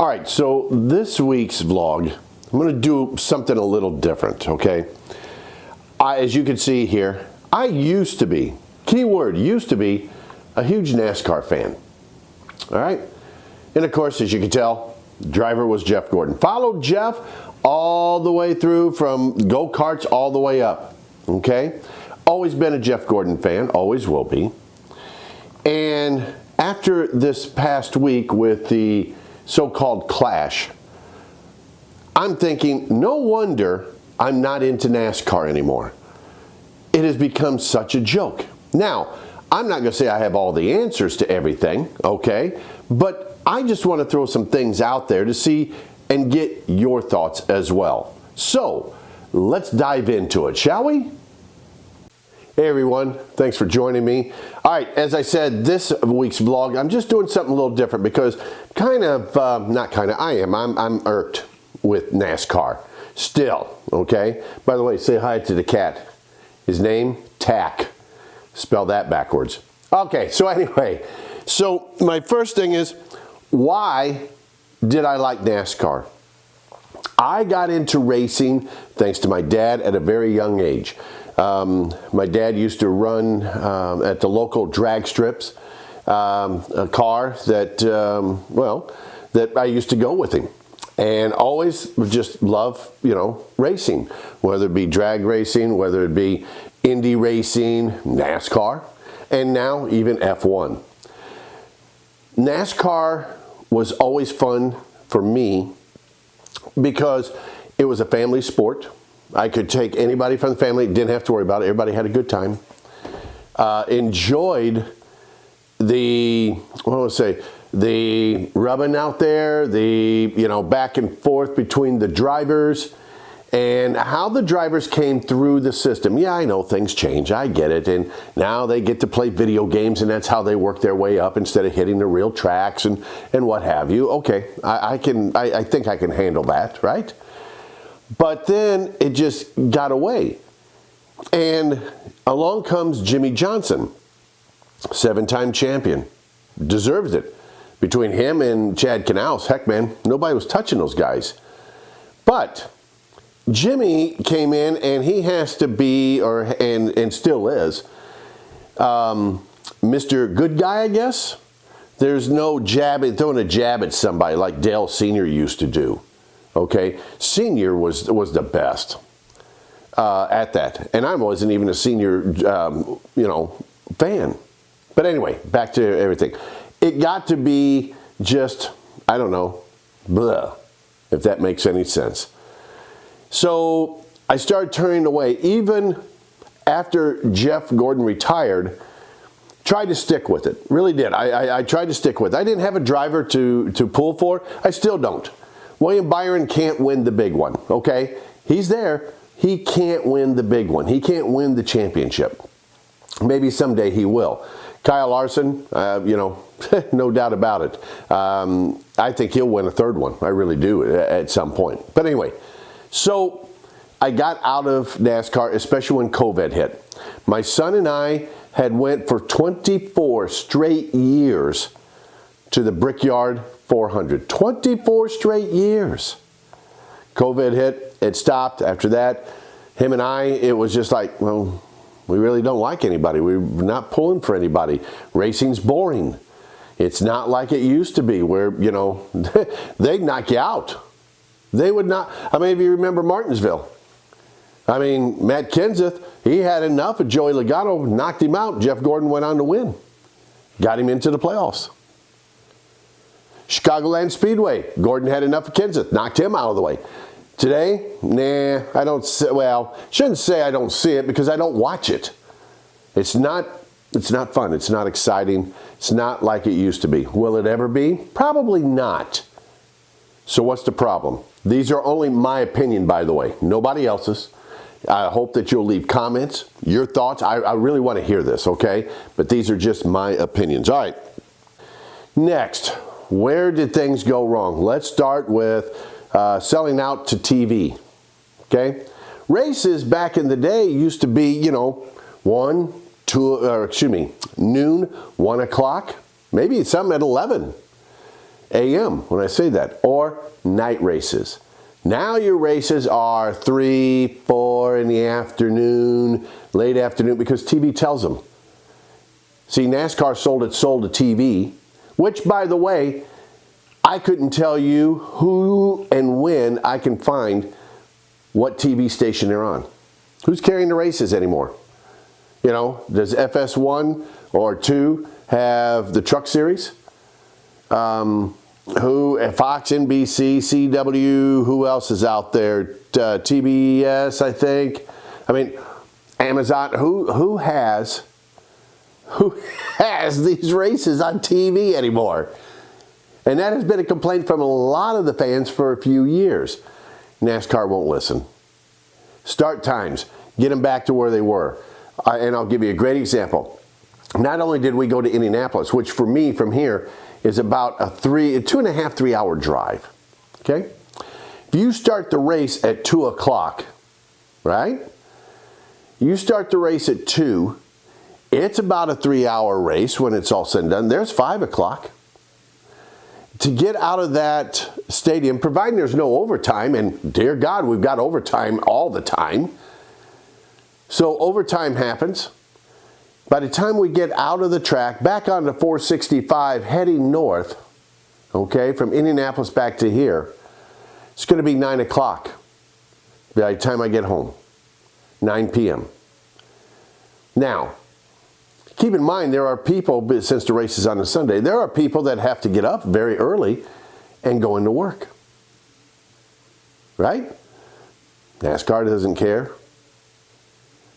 All right, so this week's vlog, I'm going to do something a little different, okay? As you can see here, I used to be, keyword, used to be a huge NASCAR fan, all right? And of course, as you can tell, driver was Jeff Gordon. Followed Jeff all the way through from go-karts all the way up, okay? Always been a Jeff Gordon fan, always will be. And after this past week with the so-called clash, I'm thinking, no wonder I'm not into NASCAR anymore. It has become such a joke. Now, I'm not going to say I have all the answers to everything, okay? But I just want to throw some things out there to see and get your thoughts as well. So, let's dive into it, shall we? Hey everyone, thanks for joining me. All right, as I said, this week's vlog, I'm just doing something a little different because I'm irked with NASCAR still, okay? By the way, say hi to the cat. His name, Tack. Spell that backwards. Okay, so anyway, so my first thing is, why did I like NASCAR? I got into racing thanks to my dad at a very young age. My dad used to run at the local drag strips, a car that, that I used to go with him. And always just love, racing, whether it be drag racing, whether it be Indy racing, NASCAR, and now even F1. NASCAR was always fun for me because it was a family sport. I could take anybody from the family, didn't have to worry about it. Everybody had a good time. Enjoyed the rubbing out there, the back and forth between the drivers and how the drivers came through the system. Yeah, I know things change. I get it. And now they get to play video games and that's how they work their way up instead of hitting the real tracks and what have you. Okay, I think I can handle that, right? But then it just got away. And along comes Jimmy Johnson, 7-time champion. Deserves it. Between him and Chad Knaus, heck man, nobody was touching those guys. But Jimmy came in and he has to be, and still is, Mr. Good Guy, I guess. There's no throwing a jab at somebody like Dale Sr. used to do. Okay, Senior was the best at that, and I wasn't even a Senior, fan. But anyway, back to everything. It got to be just, I don't know, blah, if that makes any sense. So I started turning away, even after Jeff Gordon retired. Tried to stick with it, really did. I tried to stick with it. I didn't have a driver to pull for. I still don't. William Byron can't win the big one, okay? He's there. He can't win the big one. He can't win the championship. Maybe someday he will. Kyle Larson, no doubt about it. I think he'll win a third one. I really do at some point. But anyway, so I got out of NASCAR, especially when COVID hit. My son and I had went for 24 straight years to the Brickyard 400. 24 straight years. COVID hit, it stopped. After that, him and I, it was just like, well, we really don't like anybody. We're not pulling for anybody. Racing's boring. It's not like it used to be where, they'd knock you out. They would not. I mean, if you remember Martinsville. I mean, Matt Kenseth, he had enough of Joey Logano, knocked him out. Jeff Gordon went on to win. Got him into the playoffs. Chicagoland Speedway, Gordon had enough of Kenseth, knocked him out of the way. Today, nah, I don't see, well, shouldn't say I don't see it because I don't watch it. It's not fun. It's not exciting. It's not like it used to be. Will it ever be? Probably not. So what's the problem? These are only my opinion, by the way, nobody else's. I hope that you'll leave comments, your thoughts. I really want to hear this, okay? But these are just my opinions. All right. Next, where did things go wrong? Let's start with selling out to TV, okay? Races back in the day used to be, noon, 1 o'clock, maybe some at 11. a.m. when I say that, or night races. Now your races are 3, 4 in the afternoon, late afternoon, because TV tells them. See, NASCAR sold its soul to TV, which, by the way, I couldn't tell you who and when I can find what TV station they're on. Who's carrying the races anymore? You know, does FS1 or 2 have the Truck Series? Fox, NBC, CW, who else is out there? TBS, I think. I mean, Amazon. Who has these races on TV anymore? And that has been a complaint from a lot of the fans for a few years. NASCAR won't listen. Start times, get them back to where they were. And I'll give you a great example. Not only did we go to Indianapolis, which for me from here is about a 2.5, 3 hour drive. Okay? If you start the race at 2 o'clock, right? You start the race at 2, it's about a 3 hour race when it's all said and done. There's 5 o'clock. To get out of that stadium, providing there's no overtime, and dear God, we've got overtime all the time. So overtime happens. By the time we get out of the track, back onto 465, heading north, okay, from Indianapolis back to here, it's going to be 9 o'clock by the time I get home, 9 p.m. Now, keep in mind, there are people, since the race is on a Sunday, there are people that have to get up very early and go into work. Right? NASCAR doesn't care.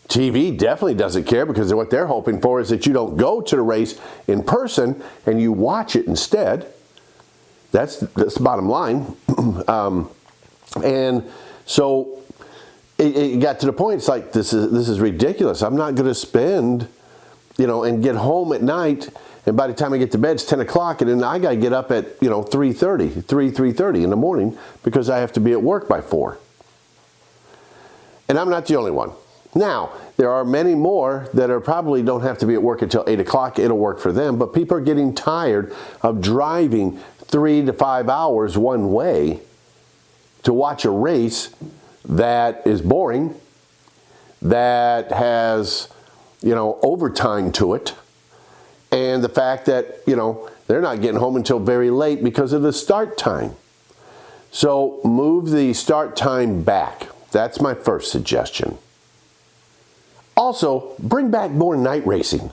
TV definitely doesn't care, because what they're hoping for is that you don't go to the race in person and you watch it instead. That's the bottom line. And so it got to the point, it's like, this is ridiculous. I'm not going to spend, and get home at night, and by the time I get to bed, it's 10 o'clock, and then I got to get up at, 3:30 in the morning, because I have to be at work by 4. And I'm not the only one. Now, there are many more that probably don't have to be at work until 8 o'clock. It'll work for them, but people are getting tired of driving 3 to 5 hours one way to watch a race that is boring, that has overtime to it, and the fact that, they're not getting home until very late because of the start time. So move the start time back. That's my first suggestion. Also, bring back more night racing.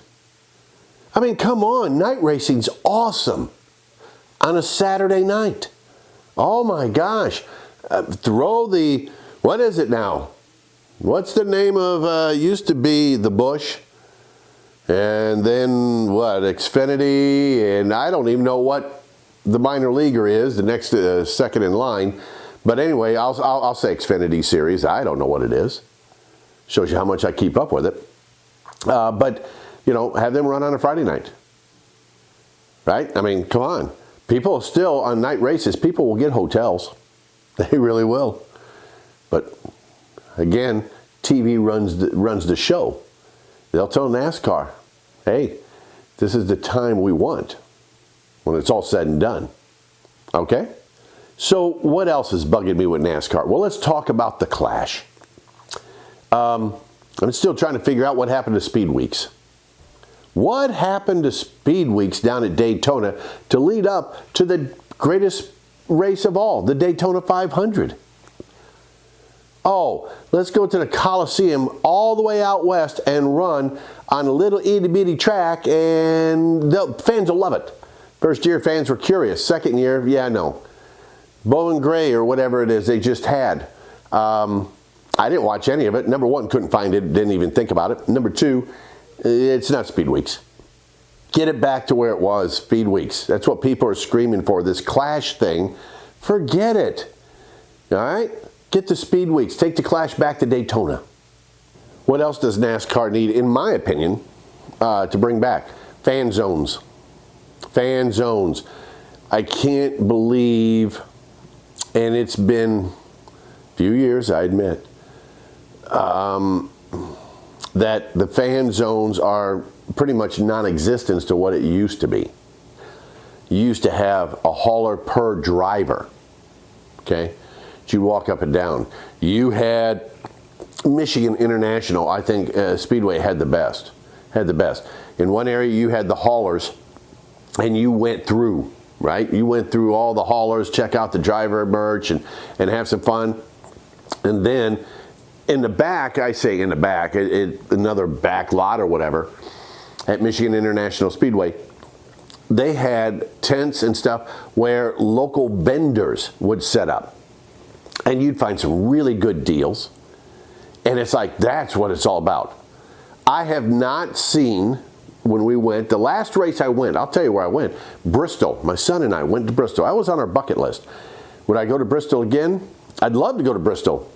I mean, come on, night racing's awesome on a Saturday night. Oh my gosh. What is it now? What's the name of, used to be the Busch, and then what, Xfinity, and I don't even know what the minor leaguer is, the next second in line. But anyway, I'll say Xfinity Series. I don't know what it is. Shows you how much I keep up with it. But, have them run on a Friday night. Right? I mean, come on. People still, on night races, people will get hotels. They really will. But again, TV runs the show. They'll tell NASCAR, hey, this is the time we want when it's all said and done. Okay? So what else is bugging me with NASCAR? Well, let's talk about the Clash. I'm still trying to figure out what happened to Speed Weeks. What happened to Speed Weeks down at Daytona to lead up to the greatest race of all, the Daytona 500? Oh, let's go to the Coliseum all the way out west and run on a little itty-bitty track, and the fans will love it. First year, fans were curious. Second year, yeah, no. Bowling Gray or whatever it is they just had. I didn't watch any of it. Number one, couldn't find it, didn't even think about it. Number two, it's not Speed Weeks. Get it back to where it was, Speed Weeks. That's what people are screaming for, this Clash thing. Forget it. All right? Get the Speed Weeks. Take the Clash back to Daytona. What else does NASCAR need, in my opinion, to bring back? Fan zones. Fan zones. I can't believe, and it's been a few years, I admit, that the fan zones are pretty much non-existent to what it used to be. you used to have a hauler per driver. Okay? You walk up and down. You had Michigan International, I think Speedway had the best. In one area you had the haulers, and you went through, right? You went through all the haulers, check out the driver merch, and have some fun. And then in the back, another back lot or whatever, at Michigan International Speedway, they had tents and stuff where local vendors would set up. And you'd find some really good deals. And it's like, that's what it's all about. I have not seen, when we went, the last race I went, I'll tell you where I went, Bristol. My son and I went to Bristol. I was on our bucket list. Would I go to Bristol again? I'd love to go to Bristol.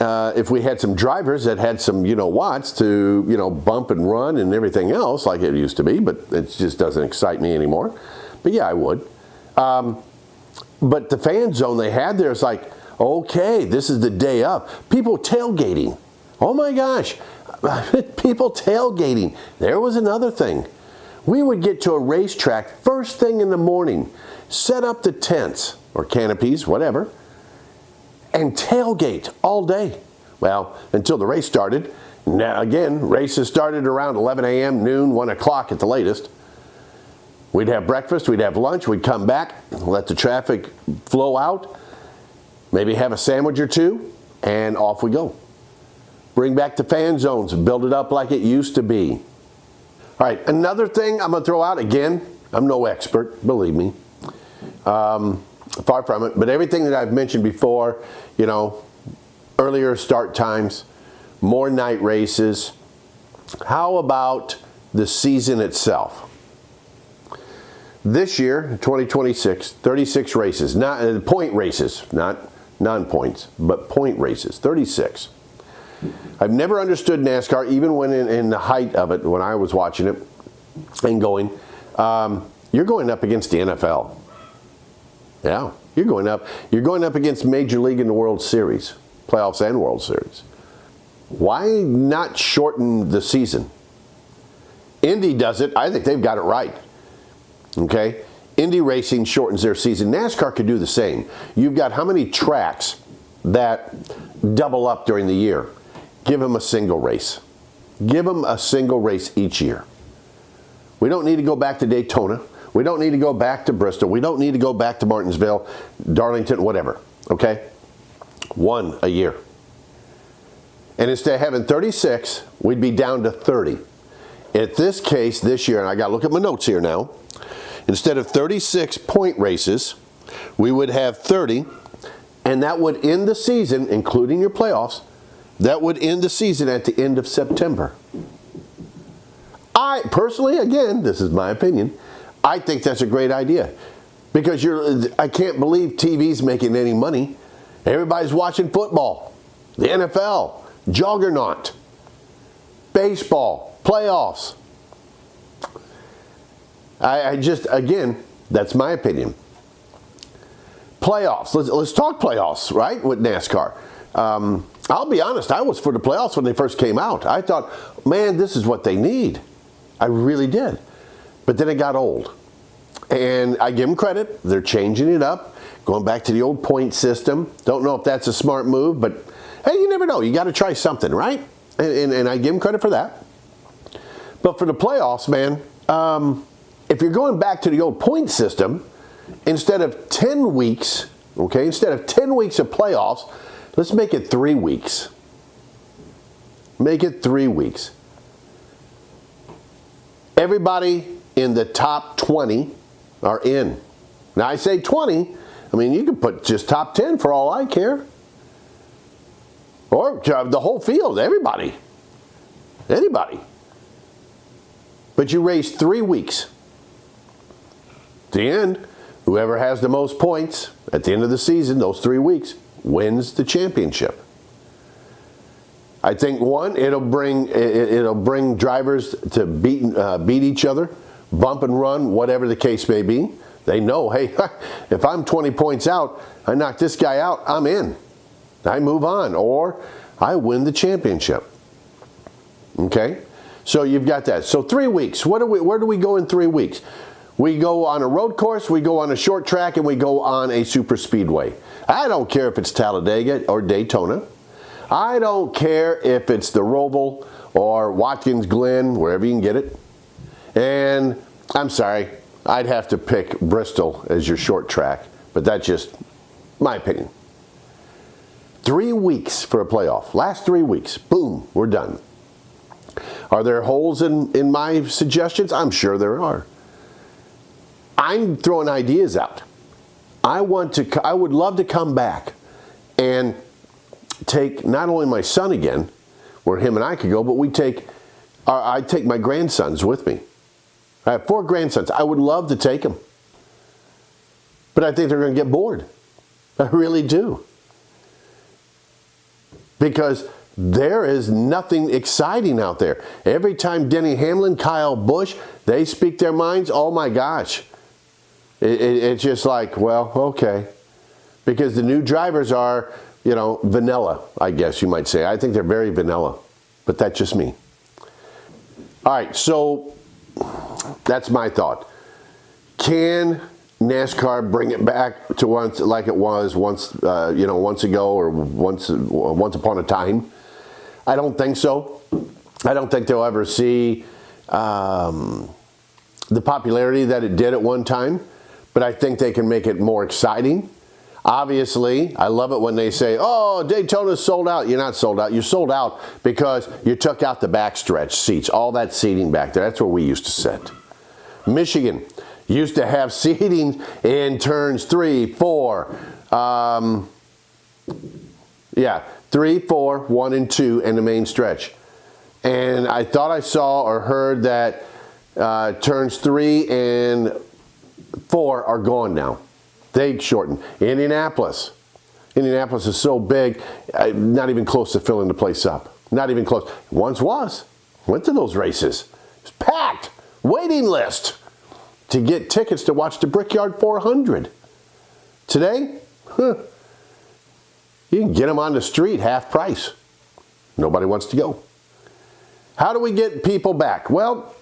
If we had some drivers that had some, watts to, bump and run and everything else like it used to be, but it just doesn't excite me anymore. But yeah, I would. But the fan zone they had there is like, okay, this is the day up. People tailgating. Oh my gosh. People tailgating. There was another thing. We would get to a racetrack first thing in the morning, set up the tents or canopies, whatever, and tailgate all day. Well, until the race started. Now, again, races started around 11 a.m., noon, 1 o'clock at the latest. We'd have breakfast, we'd have lunch, we'd come back, let the traffic flow out, maybe have a sandwich or two, and off we go. Bring back the fan zones, build it up like it used to be. All right, another thing I'm going to throw out, again, I'm no expert, believe me. Far from it, but everything that I've mentioned before, earlier start times, more night races. How about the season itself? This year, 2026, 36 races, not point races, not non-points, but point races, 36. I've never understood NASCAR, even when in the height of it, when I was watching it and going, you're going up against the NFL. Yeah, you're going up against Major League in the World Series, playoffs and World Series. Why not shorten the season? Indy does it. I think they've got it right. Okay? Indy racing shortens their season. NASCAR could do the same. You've got how many tracks that double up during the year? Give them a single race. Give them a single race each year. We don't need to go back to Daytona. We don't need to go back to Bristol. We don't need to go back to Martinsville, Darlington, whatever. Okay? One a year. And instead of having 36, we'd be down to 30. In this case, this year, and I got to look at my notes here now, instead of 36 point races, we would have 30, and that would end the season, including your playoffs, that would end the season at the end of September. I, personally, again, this is my opinion, I think that's a great idea. Because I can't believe TV's making any money. Everybody's watching football, the NFL, juggernaut, baseball, playoffs. I just, again, that's my opinion. Playoffs. Let's talk playoffs, right, with NASCAR. I'll be honest, I was for the playoffs when they first came out. I thought, man, this is what they need. I really did. But then it got old. And I give them credit. They're changing it up, going back to the old point system. Don't know if that's a smart move, but hey, you never know. You got to try something, right? And I give them credit for that. But for the playoffs, man, if you're going back to the old point system, instead of 10 weeks, okay, instead of 10 weeks of playoffs, let's make it 3 weeks. Make it 3 weeks. Everybody in the top 20 are in. Now I say 20, I mean you can put just top 10 for all I care. Or the whole field, everybody. Anybody. But you race 3 weeks. At the end, whoever has the most points at the end of the season, those 3 weeks, wins the championship. I think one, it'll bring drivers to beat each other, bump and run, whatever the case may be. They know, hey, if I'm 20 points out, I knock this guy out, I'm in. I move on, or I win the championship. Okay, so you've got that. So 3 weeks. Where do we go in 3 weeks? We go on a road course, we go on a short track, and we go on a super speedway. I don't care if it's Talladega or Daytona. I don't care if it's the Roval or Watkins Glen, wherever you can get it. And I'm sorry, I'd have to pick Bristol as your short track, but that's just my opinion. 3 weeks for a playoff. Last 3 weeks, boom, we're done. Are there holes in my suggestions? I'm sure there are. I'm throwing ideas out. I would love to come back and take not only my son again, where him and I could go, but I'd take my grandsons with me. I have 4 grandsons. I would love to take them. But I think they're going to get bored. I really do. Because there is nothing exciting out there. Every time Denny Hamlin, Kyle Busch, they speak their minds, oh my gosh. It's just like, well, okay. Because the new drivers are, vanilla, I guess you might say. I think they're very vanilla. But that's just me. All right, so that's my thought. Can NASCAR bring it back to once like it was once ago or once upon a time? I don't think so. I don't think they'll ever see the popularity that it did at one time, but I think they can make it more exciting. Obviously, I love it when they say, oh, Daytona's sold out. You're not sold out. You're sold out because you took out the backstretch seats, all that seating back there. That's where we used to sit. Michigan used to have seating in turns 3, 4. 3, 4, 1, and 2 in the main stretch. And I thought I saw or heard that turns 3 and 4 are gone now. They shortened. Indianapolis is so big, not even close to filling the place up. Not even close. Once was. Went to those races. It was packed. Waiting list to get tickets to watch the Brickyard 400. Today, you can get them on the street half price. Nobody wants to go. How do we get people back? Well,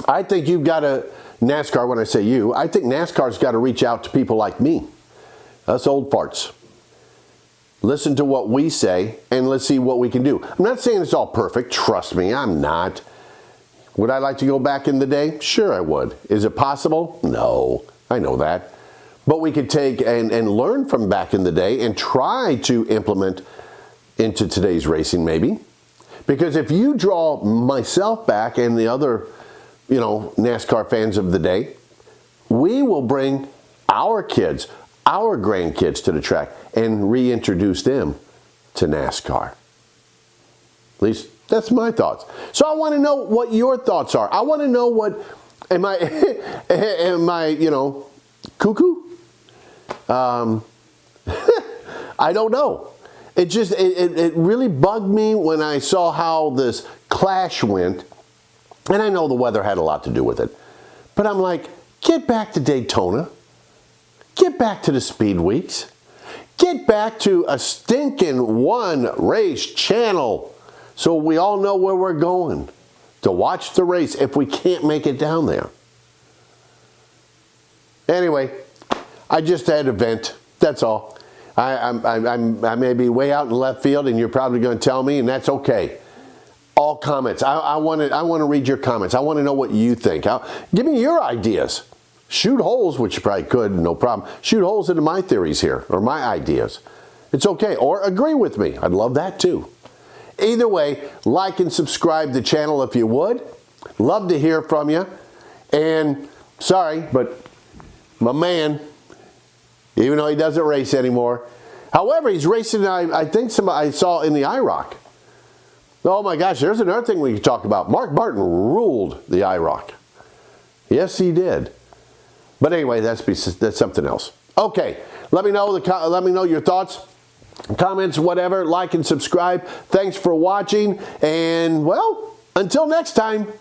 I think you've got to, NASCAR, when I say you, I think NASCAR's got to reach out to people like me, us old farts. Listen to what we say, and let's see what we can do. I'm not saying it's all perfect. Trust me, I'm not. Would I like to go back in the day? Sure I would. Is it possible? No, I know that. But we could take and learn from back in the day and try to implement into today's racing maybe. Because if you draw myself back and the other, NASCAR fans of the day, we will bring our kids, our grandkids to the track and reintroduce them to NASCAR. At least that's my thoughts. So I want to know what your thoughts are. I want to know am I cuckoo? I don't know. It really bugged me when I saw how this clash went. And I know the weather had a lot to do with it. But I'm like, get back to Daytona. Get back to the Speed Weeks. Get back to a stinking one race channel so we all know where we're going to watch the race if we can't make it down there. Anyway, I just had a vent. That's all. I may be way out in left field, and you're probably going to tell me, and that's okay. All comments. I want to read your comments. I want to know what you think. Give me your ideas. Shoot holes, which you probably could, no problem. Shoot holes into my theories here, or my ideas. It's okay. Or agree with me. I'd love that too. Either way, like and subscribe to the channel if you would. Love to hear from you. And sorry, but my man, even though he doesn't race anymore. However, he's racing, I think I saw in the IROC. Oh my gosh, there's another thing we could talk about. Mark Martin ruled the IROC. Yes, he did. But anyway, that's something else. Okay, let me know your thoughts, comments, whatever. Like and subscribe. Thanks for watching. And, well, until next time.